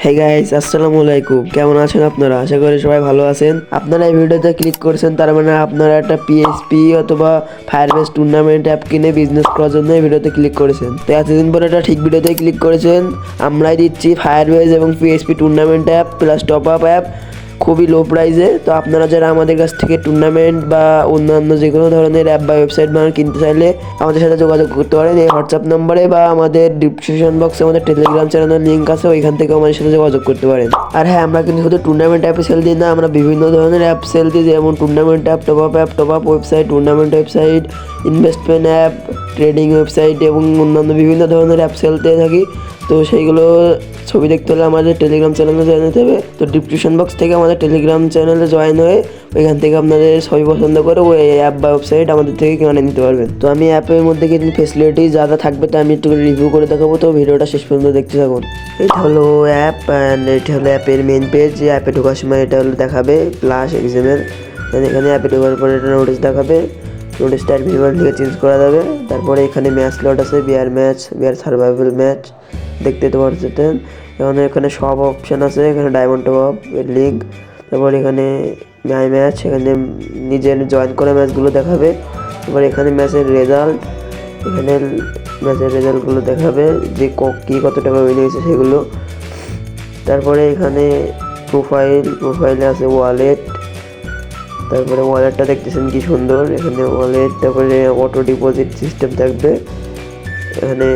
Hi guys, আসসালামু আলাইকুম। কেমন আছেন আপনারা? আশা করি সবাই ভালো আছেন। আপনারা এই ভিডিওতে ক্লিক করেছেন, তার মানে আপনারা একটা পিএসপি অথবা ফায়ারবেস টুর্নামেন্ট অ্যাপ কিনে বিজনেস করার জন্য এই ভিডিওতে ক্লিক করেছেন। তো এতদিন পরে একটা ঠিক ভিডিওতে ক্লিক করেছেন। আমরাই দিচ্ছি ফায়ারবেস এবং PSP tournament app plus top up app খুবই লো প্রাইসে। তো আপনারা যারা আমাদের কাছ থেকে টুর্নামেন্ট বা অন্যান্য যে কোনো ধরনের অ্যাপ বা ওয়েবসাইট বানান কিনতে চাইলে আমাদের সাথে যোগাযোগ করতে পারেন এই হোয়াটসঅ্যাপ নাম্বারে, বা আমাদের ডিসক্রিপশন বক্সে আমাদের টেলিগ্রাম চ্যানেলের লিঙ্ক আছে, ওইখান থেকে আমাদের সাথে যোগাযোগ করতে পারেন। আর হ্যাঁ, আমরা কিন্তু শুধু টুর্নামেন্ট অ্যাপে সেল দিই না, আমরা বিভিন্ন ধরনের অ্যাপ সেল দিই, যেমন tournament app, top up website, tournament website, investment app, trading website এবং অন্যান্য বিভিন্ন ধরনের অ্যাপ সেল দিয়ে থাকি। তো সেইগুলো ছবি দেখতে হলে আমাদের টেলিগ্রাম চ্যানেলে জয়েন হতে হবে। তো ডিসক্রিপশন বক্স থেকে আমাদের টেলিগ্রাম চ্যানেলে জয়েন হয়ে ওইখান থেকে আপনাদের ছবি পছন্দ করে ওই অ্যাপ বা ওয়েবসাইট আমাদের থেকে কিনে নিতে পারবেন। তো আমি অ্যাপের মধ্যে কিছু ফেসিলিটি যা যা থাকবে তা আমি একটু রিভিউ করে দেখাবো, তো ভিডিওটা শেষ পর্যন্ত দেখতে থাকুন। এটা হলো অ্যাপ, অ্যান্ড এটা হলো অ্যাপের মেন পেজ। অ্যাপে ঢোকার সময় এটা হলো দেখাবে প্লাস এক্সামের, এখানে অ্যাপে ঢোকার পরে এটা নোটিশ দেখাবে। নোটিশটা ভিডিওর থেকে চেঞ্জ করা যাবে। তারপরে এখানে ম্যাচ স্লট আছে, বিয়ার ম্যাচ, বিয়ার সার্ভাইভাল ম্যাচ দেখতে তো পারছেন। এখানে সব অপশান আছে, এখানে ডায়মন্ড টপ আপ লিগ, তারপর এখানে মাই ম্যাচ, এখানে নিজের জয়েন করা ম্যাচগুলো দেখাবে। তারপর এখানে ম্যাচের রেজাল্ট, এখানে ম্যাচের রেজাল্টগুলো দেখাবে যে কত টাকা উইন হয়েছে সেগুলো। তারপরে এখানে প্রোফাইলে আছে ওয়ালেট, তারপরে ওয়ালেটটা দেখতেছেন কি সুন্দর, এখানে ওয়ালেট, তারপরে অটো ডিপোজিট সিস্টেম থাকবে এখানে।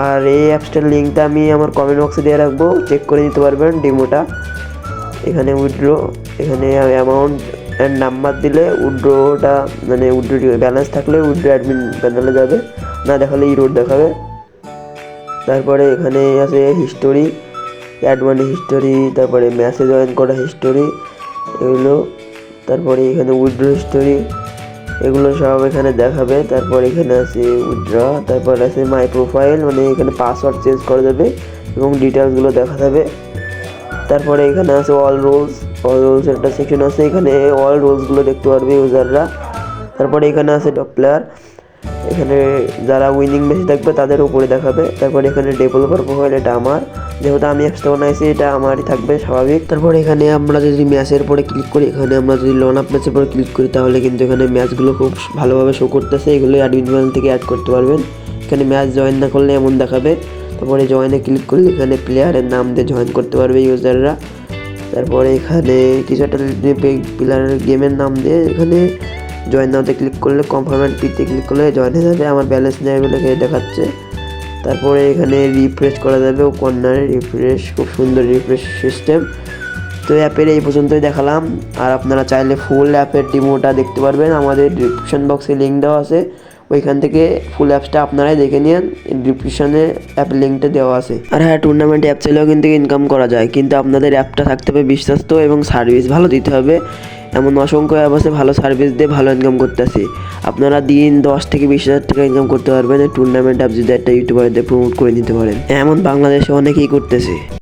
আর এই অ্যাপসটার লিঙ্কটা আমি আমার কমেন্ট বক্সে দিয়ে রাখবো, চেক করে নিতে পারবেন ডেমোটা। এখানে উইথড্র, এখানে অ্যামাউন্ট অ্যান্ড নাম্বার দিলে উইথড্রোটা মানে উইথড্রো ব্যালেন্স থাকলে উইথড্রো অ্যাডমিন প্যানেলে যাবে, না দেখালে ইরোড দেখাবে। তারপরে এখানে আছে হিস্টোরি, অ্যাড মানি হিস্টোরি, তারপরে ম্যাচে জয়েন করা হিস্টোরি এগুলো, তারপরে এখানে উইথড্রো হিস্টোরি এগুলো সব এখানে দেখাবে। তারপর এখানে আছে উইথড্র, তারপর আছে মাই প্রোফাইল, মানে এখানে পাসওয়ার্ড চেঞ্জ করা যাবে এবং ডিটেলসগুলো দেখা যাবে। তারপরে এখানে আছে অল রুলস একটা সেকশন আছে, এখানে অল রুলসগুলো দেখতে পারবে ইউজাররা। তারপরে এখানে আছে টপ প্লেয়ার, এখানে যারা উইনিং বেশি থাকবে তাদের উপরে দেখাবে। তারপরে এখানে ডেভেলপার প্রোফাইল, এটা আমার, যেহেতু আমি অ্যাপসটা বানাইছি এটা আমারই থাকবে স্বাভাবিক। তারপরে এখানে আমরা যদি ম্যাচের পরে ক্লিক করি, এখানে আমরা যদি লন আপ ম্যাচের পরে ক্লিক করি তাহলে কিন্তু এখানে ম্যাচগুলো খুব ভালোভাবে শো করতেছে, এগুলো অ্যাডমিন প্যানেল থেকে অ্যাড করতে পারবেন। এখানে ম্যাচ জয়েন না করলে এমন দেখাবে। তারপরে জয়েনে ক্লিক করলে এখানে প্লেয়ারের নাম দিয়ে জয়েন করতে পারবে ইউজাররা। তারপরে এখানে কিছু একটা প্লেয়ারের গেমের নাম দিয়ে এখানে জয়েন নাওতে ক্লিক করলে কনফার্ম অ্যান্ড পিতে ক্লিক করলে জয়েন হয়ে যাবে। আমার ব্যালেন্স নেই বলে দেখাচ্ছে। তারপরে এখানে রিফ্রেশ করা যাবে, ও কর্নারে রিফ্রেশ, খুব সুন্দর রিফ্রেশ সিস্টেম। তো অ্যাপের এই পর্যন্তই দেখালাম। আর আপনারা চাইলে ফুল অ্যাপের ডেমোটা দেখতে পারবেন, আমাদের ডিসক্রিপশন বক্সে লিঙ্ক দেওয়া আছে, ওইখান থেকে ফুল অ্যাপসটা আপনারাই দেখে নিন, ডিসক্রিপশনে অ্যাপের লিঙ্কটা দেওয়া আছে। আর হ্যাঁ, টুর্নামেন্ট অ্যাপ চাইলেও কিন্তু ইনকাম করা যায়, কিন্তু আপনাদের অ্যাপটা থাকতে হবে বিশ্বস্ত এবং সার্ভিস ভালো দিতে হবে। এমন অসংখ্য অ্যাপ আছে ভালো সার্ভিস দিয়ে ভালো ইনকাম করতেছি। আপনারা দিন 10 থেকে 20 হাজার টাকা ইনকাম করতে পারবেন এই টুর্নামেন্ট অ্যাপ যদি একটা ইউটিউবারদের প্রমোট করে নিতে পারেন। এমন বাংলাদেশে অনেকেই করতেছে।